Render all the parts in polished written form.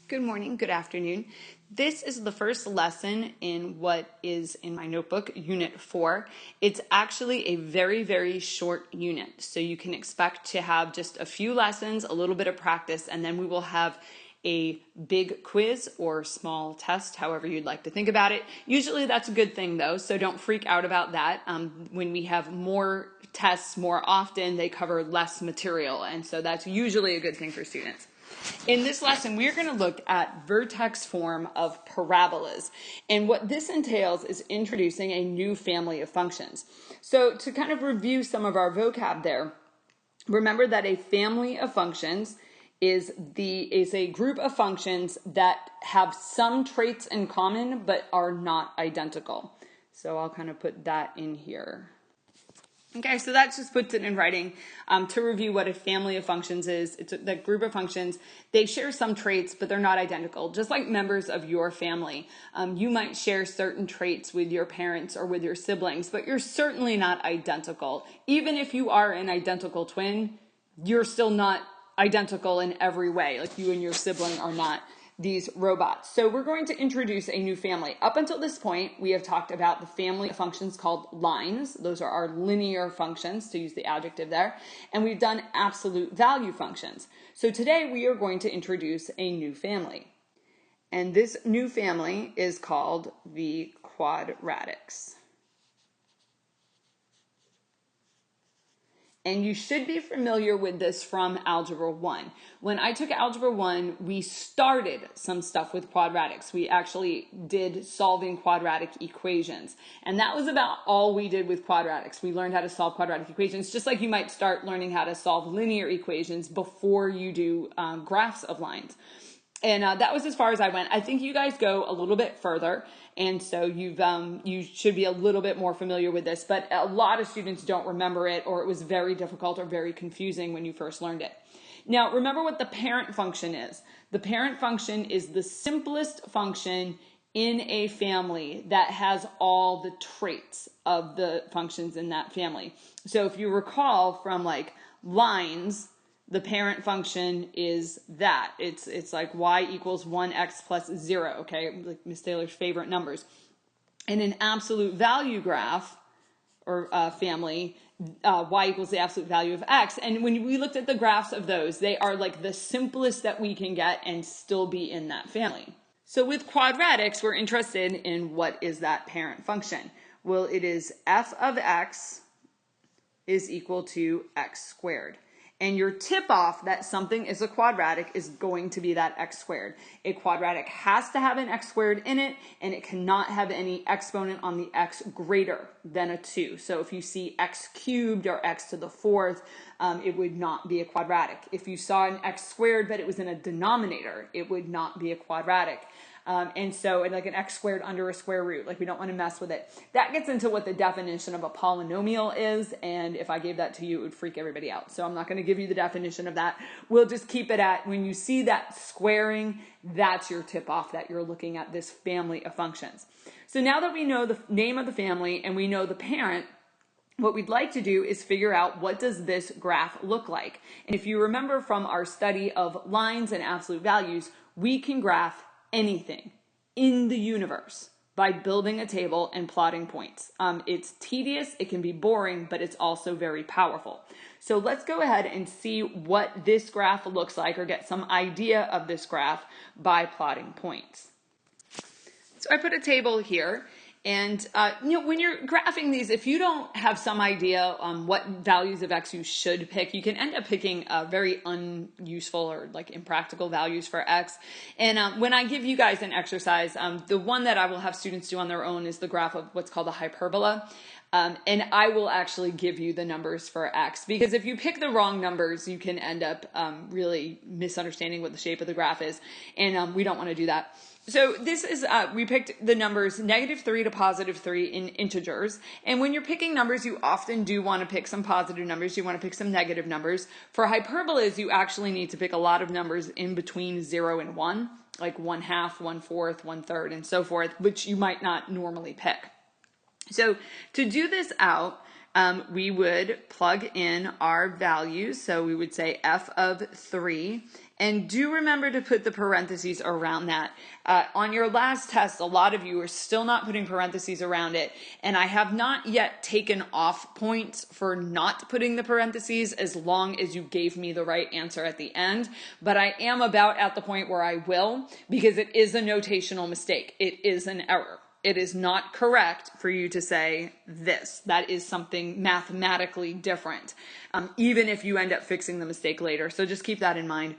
Good morning, good afternoon. This is the first lesson in what is in my notebook, Unit 4. It's actually a very, very short unit, so you can expect to have just a few lessons, a little bit of practice, and then we will have a big quiz or small test, however you'd like to think about it. Usually that's a good thing though, so don't freak out about that. When we have more tests more often, they cover less material, and so that's usually a good thing for students. In this lesson, we're going to look at vertex form of parabolas. And what this entails is introducing a new family of functions. So to kind of review some of our vocab there, remember that a family of functions is a group of functions that have some traits in common but are not identical. So I'll kind of put that in here. Okay, so that just puts it in writing. To review what a family of functions is, it's the group of functions. They share some traits, but they're not identical. Just like members of your family, you might share certain traits with your parents or with your siblings, but you're certainly not identical. Even if you are an identical twin, you're still not identical in every way. Like you and your sibling are not these robots. So we're going to introduce a new family. Up until this point, we have talked about the family of functions called lines. Those are our linear functions, to use the adjective there. And we've done absolute value functions. So today we are going to introduce a new family. And this new family is called the quadratics. And you should be familiar with this from Algebra 1. When I took Algebra 1, we started some stuff with quadratics. We actually did solving quadratic equations. And that was about all we did with quadratics. We learned how to solve quadratic equations, just like you might start learning how to solve linear equations before you do graphs of lines. And that was as far as I went. I think you guys go a little bit further, and so you should be a little bit more familiar with this. But a lot of students don't remember it, or it was very difficult or very confusing when you first learned it. Now, remember what the parent function is. The parent function is the simplest function in a family that has all the traits of the functions in that family. So if you recall from like lines, the parent function is that. It's like y equals 1x plus 0, okay? Like Miss Taylor's favorite numbers. In an absolute value graph, or family, y equals the absolute value of x. And when we looked at the graphs of those, they are like the simplest that we can get and still be in that family. So with quadratics, we're interested in what is that parent function. Well, it is f of x is equal to x squared. And your tip off that something is a quadratic is going to be that x squared. A quadratic has to have an x squared in it, and it cannot have any exponent on the x greater than a 2. So if you see x cubed or x to the fourth, it would not be a quadratic. If you saw an x squared but it was in a denominator, it would not be a quadratic. And like an x squared under a square root, like we don't want to mess with it. That gets into what the definition of a polynomial is, and if I gave that to you, it would freak everybody out. So I'm not going to give you the definition of that. We'll just keep it at, when you see that squaring, that's your tip off that you're looking at this family of functions. So now that we know the name of the family and we know the parent, what we'd like to do is figure out, what does this graph look like? And if you remember from our study of lines and absolute values, we can graph anything in the universe by building a table and plotting points. It's tedious, it can be boring, but it's also very powerful. So let's go ahead and see what this graph looks like, or get some idea of this graph by plotting points. So I put a table here. And, when you're graphing these, if you don't have some idea on what values of x you should pick, you can end up picking very unuseful or like impractical values for x. And when I give you guys an exercise, the one that I will have students do on their own is the graph of what's called a hyperbola. And I will actually give you the numbers for x, because if you pick the wrong numbers, you can end up really misunderstanding what the shape of the graph is. And we don't want to do that. So this is, we picked the numbers -3 to +3 in integers. And when you're picking numbers, you often do want to pick some positive numbers. You want to pick some negative numbers. For hyperbolas, you actually need to pick a lot of numbers in between 0 and 1, like 1/2, 1/4, 1/3, and so forth, which you might not normally pick. So to do this out, we would plug in our values. So we would say f of 3. And do remember to put the parentheses around that. On your last test, a lot of you are still not putting parentheses around it. And I have not yet taken off points for not putting the parentheses as long as you gave me the right answer at the end. But I am about at the point where I will, because it is a notational mistake. It is an error. It is not correct for you to say this. That is something mathematically different, even if you end up fixing the mistake later. So just keep that in mind.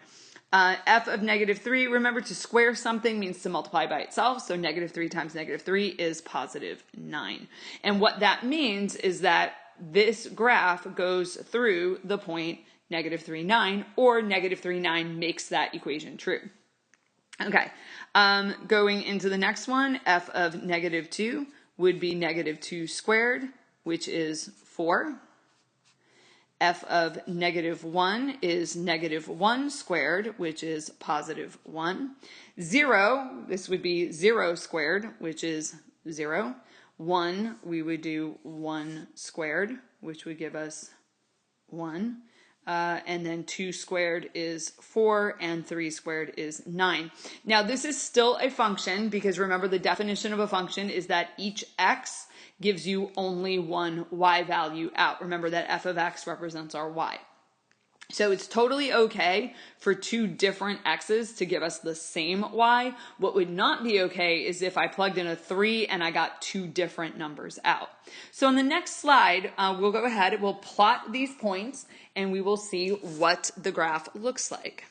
F of -3, remember to square something means to multiply by itself. So -3 times -3 is +9. And what that means is that this graph goes through the point -3, 9, or -3, 9 makes that equation true. Okay, going into the next one, f of -2 would be -2 squared, which is 4. F of -1 is -1 squared, which is +1. 0, this would be 0 squared, which is 0. 1, we would do 1 squared, which would give us 1. And then 2 squared is 4, and 3 squared is 9. Now, this is still a function, because remember the definition of a function is that each x gives you only one y value out. Remember that f of x represents our y. So it's totally okay for two different x's to give us the same y. What would not be okay is if I plugged in a 3 and I got two different numbers out. So on the next slide, we'll go ahead, we'll plot these points, and we will see what the graph looks like.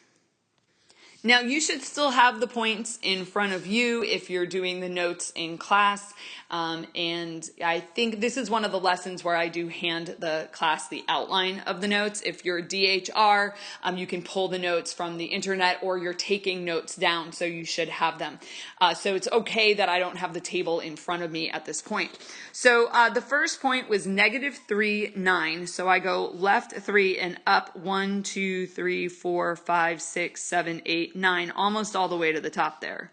Now, you should still have the points in front of you if you're doing the notes in class. And I think this is one of the lessons where I do hand the class the outline of the notes. If you're DHR, you can pull the notes from the internet, or you're taking notes down, so you should have them. So it's okay that I don't have the table in front of me at this point. So the first point was -3, 9. So I go left 3 and up 1, 2, 3, 4, 5, 6, 7, 8, 9, almost all the way to the top there.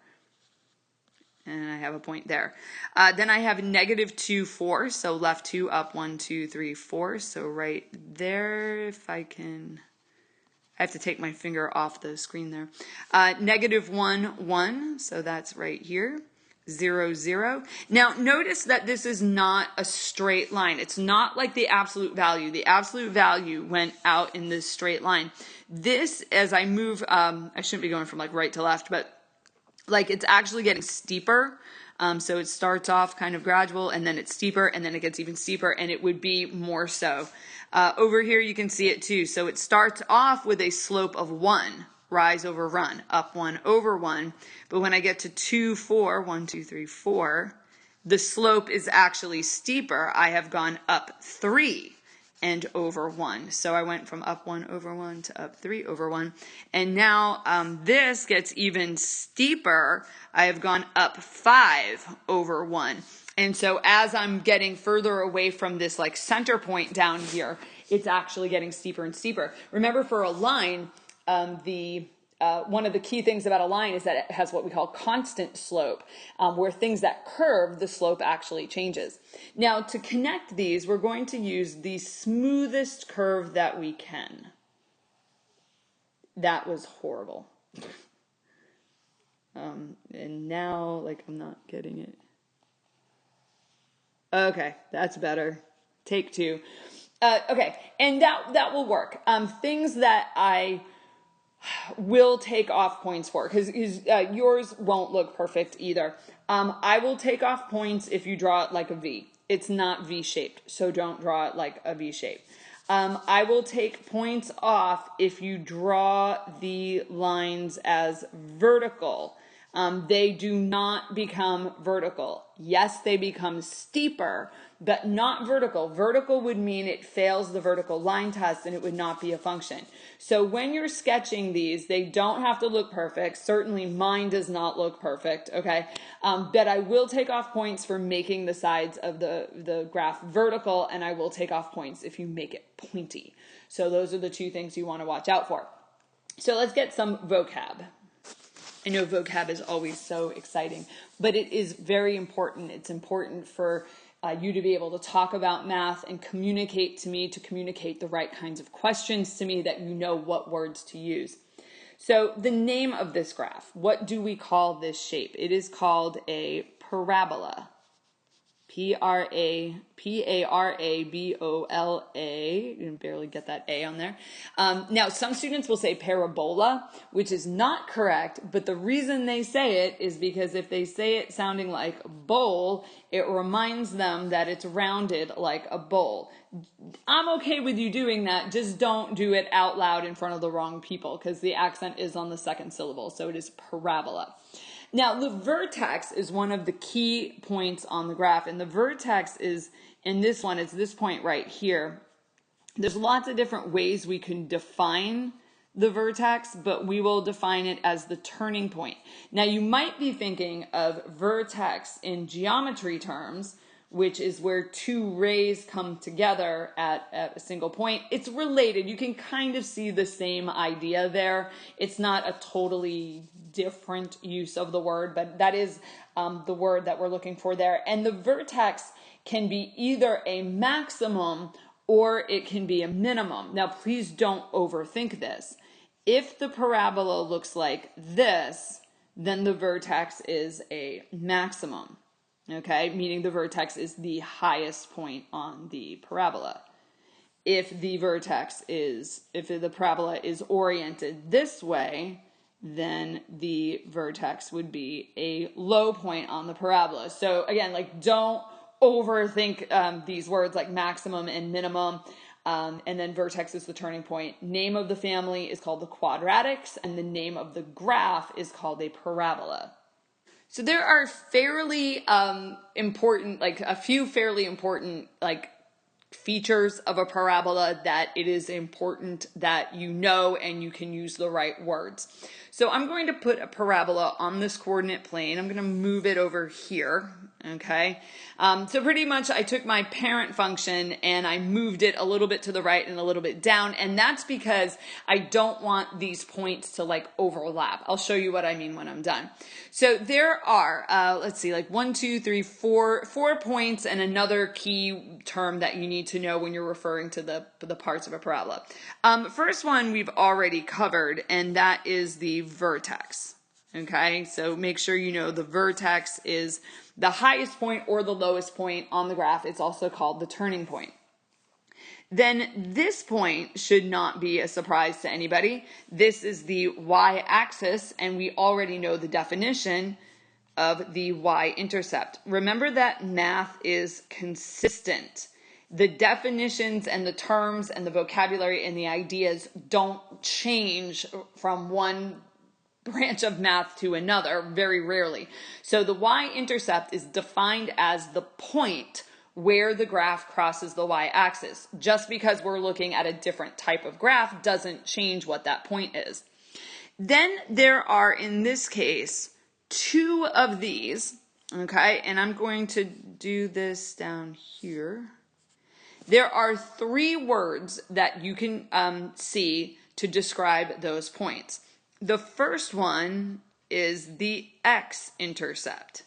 And I have a point there. Then I have -2, 4. So left 2, up 1, 2, 3, 4. So right there, if I can, I have to take my finger off the screen there. -1, 1. So that's right here. 0, 0. Now notice that this is not a straight line. It's not like the absolute value. The absolute value went out in this straight line. This, as I move, I shouldn't be going from like right to left, but like it's actually getting steeper. So it starts off kind of gradual, and then it's steeper, and then it gets even steeper, and it would be more so. Over here you can see it too. So it starts off with a slope of 1. Rise over run, up 1 over 1. But when I get to 2, 4, 1, 2, 3, 4, the slope is actually steeper. I have gone up 3 and over 1. So I went from up 1 over 1 to up 3 over 1. And now this gets even steeper. I have gone up 5 over 1. And so as I'm getting further away from this like center point down here, it's actually getting steeper and steeper. Remember, for a line, one of the key things about a line is that it has what we call constant slope, where things that curve, the slope actually changes. Now, to connect these, we're going to use the smoothest curve that we can. That was horrible. And now, like, I'm not getting it. Okay, that's better. Take 2. Okay, and that will work. Things that I will take off points for, because yours won't look perfect either. I will take off points if you draw it like a V. It's not V-shaped, so don't draw it like a V shape. I will take points off if you draw the lines as vertical. They do not become vertical. Yes, they become steeper, but not vertical. Vertical would mean it fails the vertical line test, and it would not be a function. So when you're sketching these, they don't have to look perfect. Certainly mine does not look perfect, okay? But I will take off points for making the sides of the graph vertical, and I will take off points if you make it pointy. So those are the two things you want to watch out for. So let's get some vocab. I know vocab is always so exciting, but it is very important. It's important for you to be able to talk about math and communicate to me, to communicate the right kinds of questions to me, that you know what words to use. So the name of this graph, what do we call this shape? It is called a parabola. Parabola. You can barely get that A on there. Now, some students will say parabola, which is not correct, but the reason they say it is because if they say it sounding like bowl, it reminds them that it's rounded like a bowl. I'm okay with you doing that, just don't do it out loud in front of the wrong people, because the accent is on the second syllable, so it is parabola. Now, the vertex is one of the key points on the graph, and the vertex is, in this one, it's this point right here. There's lots of different ways we can define the vertex, but we will define it as the turning point. Now, you might be thinking of vertex in geometry terms, which is where two rays come together at a single point. It's related. You can kind of see the same idea there. It's not a totally different use of the word, but that is the word that we're looking for there. And the vertex can be either a maximum or it can be a minimum. Now, please don't overthink this. If the parabola looks like this, then the vertex is a maximum. Okay, meaning the vertex is the highest point on the parabola. If the parabola is oriented this way, then the vertex would be a low point on the parabola. So again, like, don't overthink these words like maximum and minimum. And then vertex is the turning point. Name of the family is called the quadratics, and the name of the graph is called a parabola. So there are fairly important, like a few fairly important, like, features of a parabola that it is important that you know and you can use the right words. So I'm going to put a parabola on this coordinate plane. I'm going to move it over here. Okay. So pretty much I took my parent function and I moved it a little bit to the right and a little bit down. And that's because I don't want these points to like overlap. I'll show you what I mean when I'm done. So there are, let's see, like 4 points and another key term that you need to know when you're referring to the parts of a parabola. First one we've already covered, and that is the vertex. Okay, so make sure you know the vertex is the highest point or the lowest point on the graph. It's also called the turning point. Then this point should not be a surprise to anybody. This is the y-axis, and we already know the definition of the y-intercept. Remember that math is consistent. The definitions and the terms and the vocabulary and the ideas don't change from one branch of math to another, very rarely. So the y-intercept is defined as the point where the graph crosses the y-axis. Just because we're looking at a different type of graph doesn't change what that point is. Then there are, in this case, two of these, okay, and I'm going to do this down here. There are three words that you can see to describe those points. The first one is the x-intercept,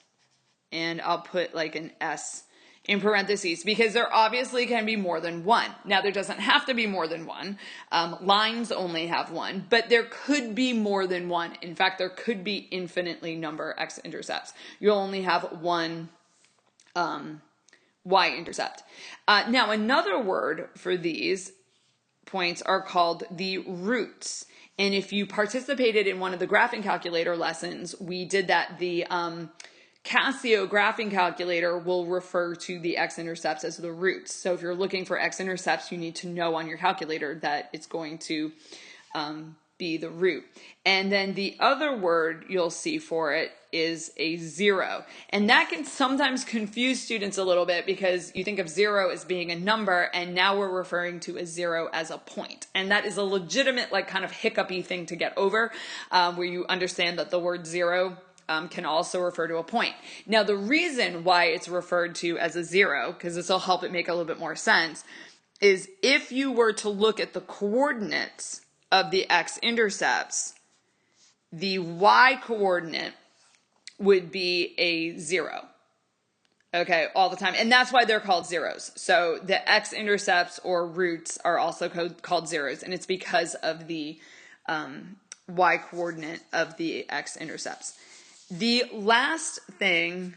and I'll put like an S in parentheses because there obviously can be more than one. Now, there doesn't have to be more than one. Lines only have one, but there could be more than one. In fact, there could be infinitely number x-intercepts. You'll only have one y-intercept. Now, another word for these points are called the roots. And if you participated in one of the graphing calculator lessons, we did that. The Casio graphing calculator will refer to the x-intercepts as the roots. So if you're looking for x-intercepts, you need to know on your calculator that it's going to be the root. And then the other word you'll see for it is a zero. And that can sometimes confuse students a little bit because you think of zero as being a number, and now we're referring to a zero as a point. And that is a legitimate, like, kind of hiccupy thing to get over, where you understand that the word zero can also refer to a point. Now, the reason why it's referred to as a zero, because this will help it make a little bit more sense, is if you were to look at the coordinates of the x-intercepts, the y-coordinate would be a zero. Okay, all the time. And that's why they're called zeros. So the x-intercepts or roots are also called zeros, and it's because of the y-coordinate of the x-intercepts. The last thing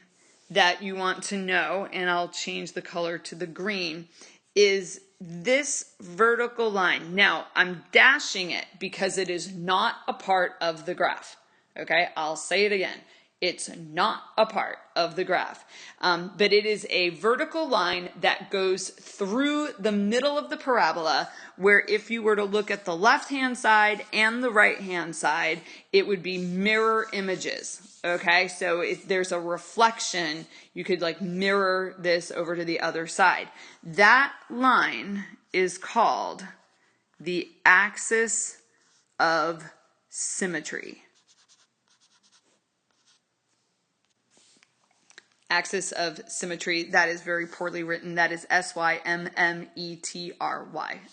that you want to know, and I'll change the color to the green, is this vertical line. Now, I'm dashing it because it is not a part of the graph. Okay, I'll say it again. It's not a part of the graph, but it is a vertical line that goes through the middle of the parabola, where if you were to look at the left-hand side and the right-hand side, it would be mirror images. Okay, so if there's a reflection, you could like mirror this over to the other side. That line is called the axis of symmetry. Axis of symmetry. That is very poorly written. That is S-Y-M-M-E-T-R-Y,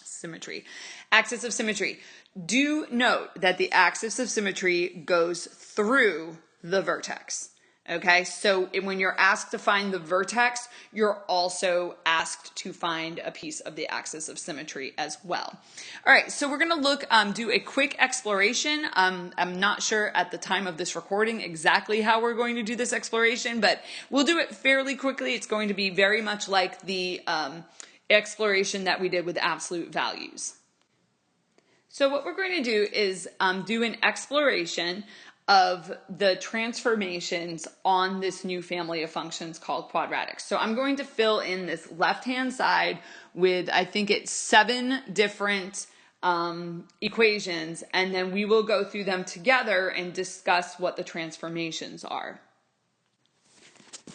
symmetry. Axis of symmetry. Do note that the axis of symmetry goes through the vertex. Okay, so when you're asked to find the vertex, you're also asked to find a piece of the axis of symmetry as well. All right, so we're going to do a quick exploration. I'm not sure at the time of this recording exactly how we're going to do this exploration, but we'll do it fairly quickly. It's going to be very much like the exploration that we did with absolute values. So what we're going to do is do an exploration of the transformations on this new family of functions called quadratics. So I'm going to fill in this left-hand side with, I think it's 7 different equations, and then we will go through them together and discuss what the transformations are.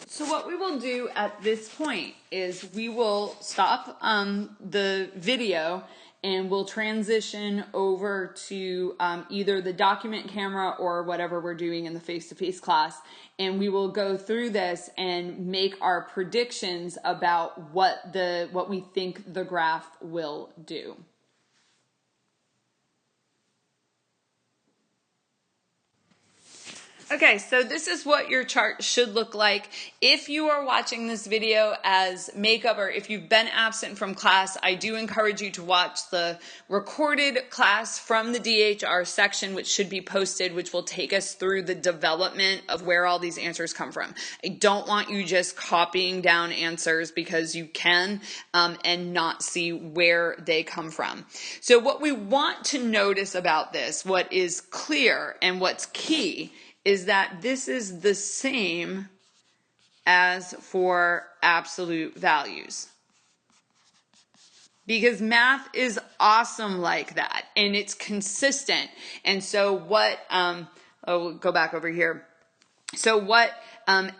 So what we will do at this point is we will stop the video and we'll transition over to either the document camera or whatever we're doing in the face-to-face class, and we will go through this and make our predictions about what we think the graph will do. Okay, so this is what your chart should look like. If you are watching this video as makeup, or if you've been absent from class, I do encourage you to watch the recorded class from the DHR section, which should be posted, which will take us through the development of where all these answers come from. I don't want you just copying down answers because you can and not see where they come from. So what we want to notice about this, what is clear and what's key, is that this is the same as for absolute values. Because math is awesome like that, and it's consistent. And so what, we'll go back over here. So what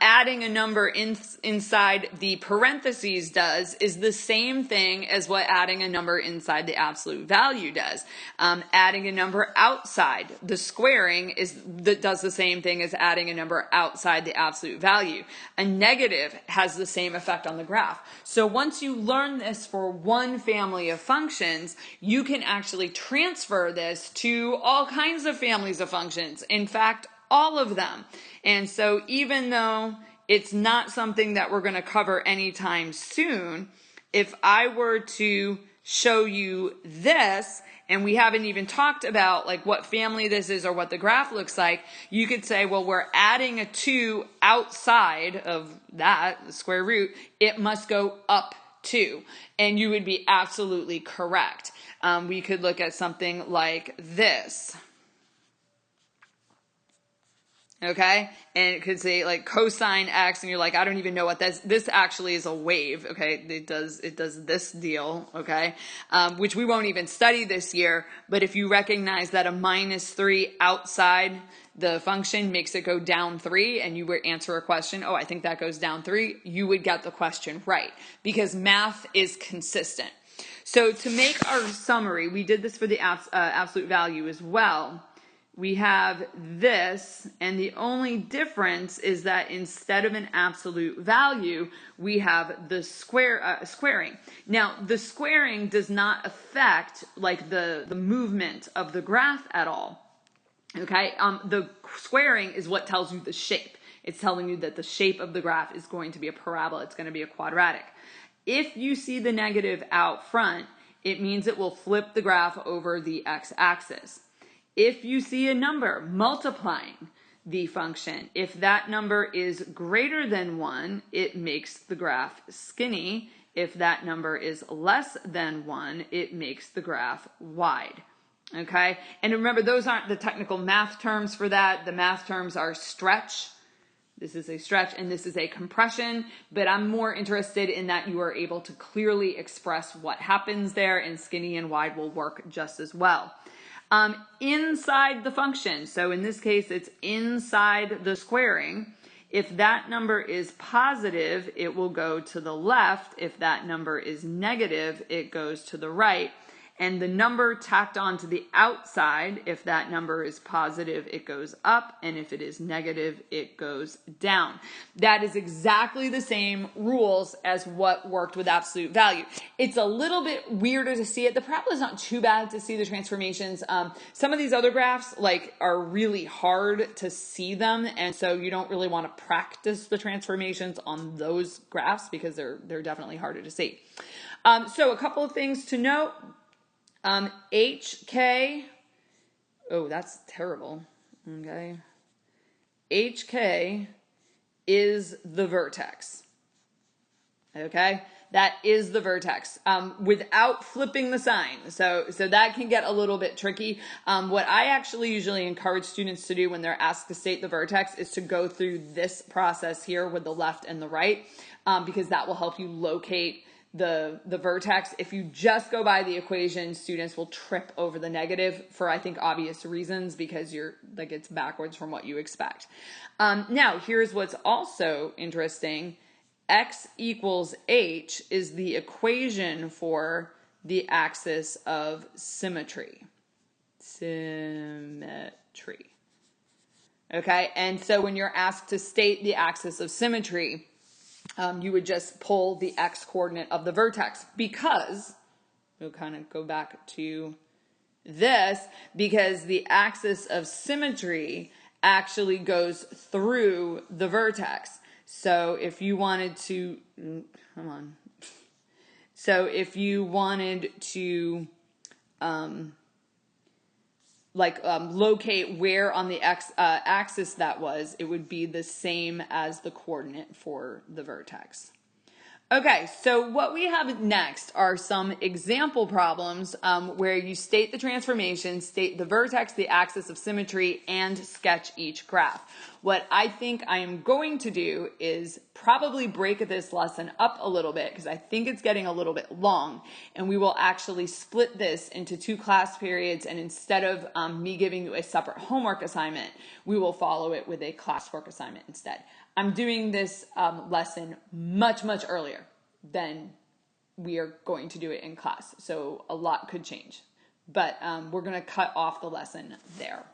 adding a number inside the parentheses does is the same thing as what adding a number inside the absolute value does. Adding a number outside the squaring does the same thing as adding a number outside the absolute value. A negative has the same effect on the graph. So once you learn this for one family of functions, you can actually transfer this to all kinds of families of functions. In fact, all of them. And so even though it's not something that we're going to cover anytime soon, if I were to show you this, and we haven't even talked about like what family this is or what the graph looks like, you could say, well, we're adding a 2 outside of that, the square root, it must go up 2. And you would be absolutely correct. We could look at something like this. Okay, and it could say like cosine x, and you're like, I don't even know what this actually is a wave. Okay, it does this deal. Okay, which we won't even study this year. But if you recognize that a -3 outside the function makes it go down 3, and you would answer a question, oh, I think that goes down 3, you would get the question right, because math is consistent. So to make our summary, we did this for the absolute value as well. We have this, and the only difference is that instead of an absolute value, we have the squaring. Now, the squaring does not affect like the movement of the graph at all. Okay, the squaring is what tells you the shape. It's telling you that the shape of the graph is going to be a parabola. It's going to be a quadratic. If you see the negative out front, it means it will flip the graph over the x-axis. If you see a number multiplying the function, if that number is greater than 1, it makes the graph skinny. If that number is less than 1, it makes the graph wide. Okay? And remember, those aren't the technical math terms for that. The math terms are stretch. This is a stretch and this is a compression, but I'm more interested in that you are able to clearly express what happens there, and skinny and wide will work just as well. Inside the function, so in this case it's inside the squaring, if that number is positive, it will go to the left. If that number is negative, it goes to the right. And the number tacked onto the outside, if that number is positive, it goes up, and if it is negative, it goes down. That is exactly the same rules as what worked with absolute value. It's a little bit weirder to see it. The parabola is not too bad to see the transformations. Some of these other graphs are really hard to see them, and so you don't really want to practice the transformations on those graphs because they're definitely harder to see. So a couple of things to note. HK, oh, that's terrible, okay. HK is the vertex, okay? That is the vertex, without flipping the sign. So that can get a little bit tricky. What I actually usually encourage students to do when they're asked to state the vertex is to go through this process here with the left and the right, because that will help you locate the vertex. If you just go by the equation, students will trip over the negative for, I think, obvious reasons, because it's backwards from what you expect. Now, here's what's also interesting. X equals h is the equation for the axis of symmetry. Symmetry. Okay, and so when you're asked to state the axis of symmetry, you would just pull the x coordinate of the vertex, because we'll kind of go back to this, because the axis of symmetry actually goes through the vertex. So if you wanted to, if you wanted to locate where on the axis that was, it would be the same as the coordinate for the vertex. Okay, so what we have next are some example problems where you state the transformation, state the vertex, the axis of symmetry, and sketch each graph. What I think I am going to do is probably break this lesson up a little bit, because I think it's getting a little bit long, and we will actually split this into 2 class periods, and instead of me giving you a separate homework assignment, we will follow it with a classwork assignment instead. I'm doing this lesson much, much earlier than we are going to do it in class, so a lot could change. But we're going to cut off the lesson there.